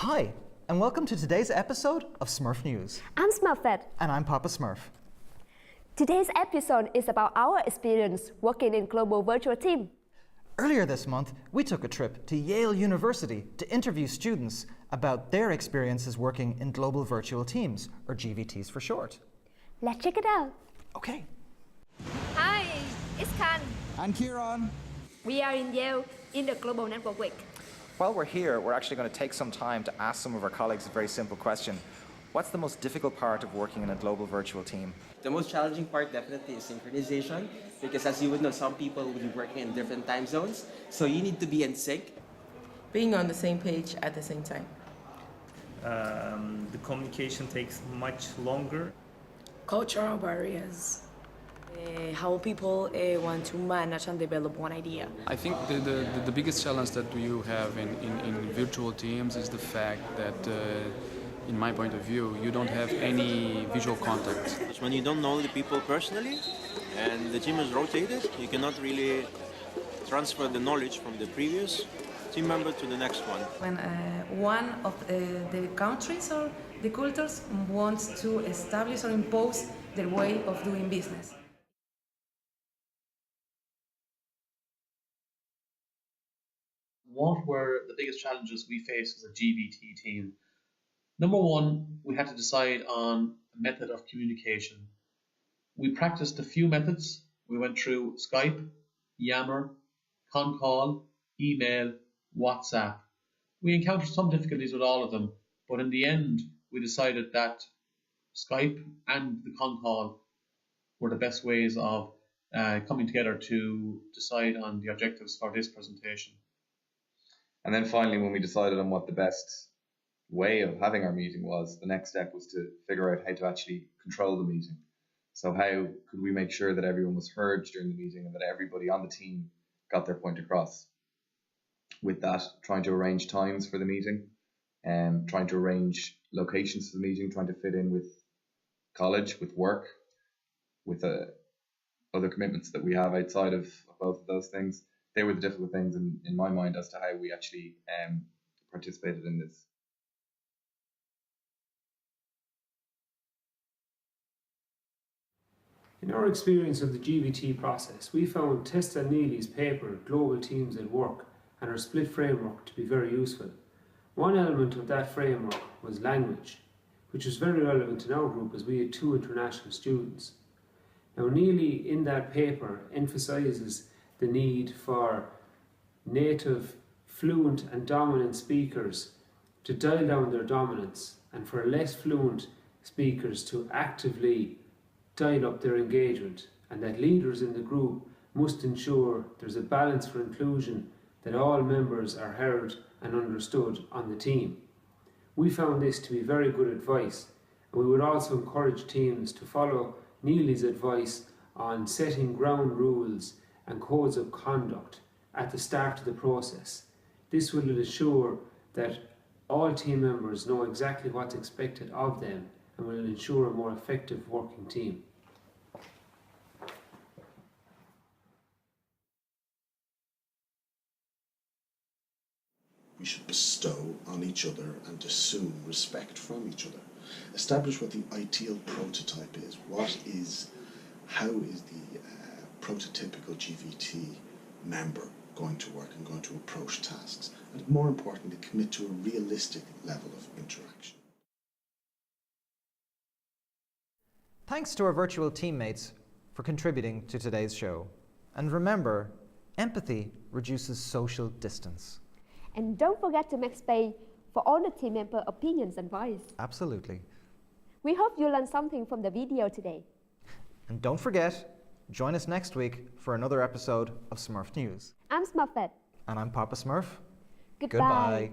Hi, and welcome to today's episode of Smurf News. I'm Smurfit. And I'm Papa Smurf. Today's episode is about our experience working in global virtual team. Earlier this month, we took a trip to Yale University to interview students about their experiences working in global virtual teams, or GVTs for short. Let's check it out. Okay. Hi, it's Khanh. And Ciaran. We are in Yale in the Global Network Week. While we're here, we're actually going to take some time to ask some of our colleagues a very simple question. What's the most difficult part of working in a global virtual team? The most challenging part definitely is synchronization, because as you would know, some people will be working in different time zones, so you need to be in sync. Being on the same page at the same time. The communication takes much longer. Cultural barriers. How people want to manage and develop one idea. I think the biggest challenge that you have in virtual teams is the fact that, in my point of view, you don't have any visual contact. When you don't know the people personally and the team is rotated, you cannot really transfer the knowledge from the previous team member to the next one. When one of the countries or the cultures wants to establish or impose their way of doing business. What were the biggest challenges we faced as a GVT team? Number one, we had to decide on a method of communication. We practiced a few methods. We went through Skype, Yammer, Concall, email, WhatsApp. We encountered some difficulties with all of them, but in the end, we decided that Skype and the Concall were the best ways of coming together to decide on the objectives for this presentation. And then finally, when we decided on what the best way of having our meeting was, the next step was to figure out how to actually control the meeting. So how could we make sure that everyone was heard during the meeting and that everybody on the team got their point across? With that, trying to arrange times for the meeting and trying to arrange locations for the meeting, trying to fit in with college, with work, with other commitments that we have outside of both of those things. They were the difficult things in my mind as to how we actually participated in this. In our experience of the GVT process, we found Testa Neely's paper, Global Teams at Work, and our split framework to be very useful. One element of that framework was language, which was very relevant in our group as we had 2 international students. Now, Neely in that paper emphasises the need for native, fluent and dominant speakers to dial down their dominance, and for less fluent speakers to actively dial up their engagement, and that leaders in the group must ensure there's a balance for inclusion, that all members are heard and understood on the team. We found this to be very good advice, and we would also encourage teams to follow Neely's advice on setting ground rules and codes of conduct at the start of the process. This will ensure that all team members know exactly what's expected of them and will ensure a more effective working team. We should bestow on each other and assume respect from each other. Establish what the ideal prototype is. How is the prototypical GVT member going to work and going to approach tasks? And more importantly, commit to a realistic level of interaction. Thanks to our virtual teammates for contributing to today's show. And remember, empathy reduces social distance. And don't forget to make space for all the team member opinions and voice. Absolutely. We hope you learned something from the video today. And don't forget, join us next week for another episode of Smurf News. I'm Smurfit. And I'm Papa Smurf. Goodbye. Goodbye.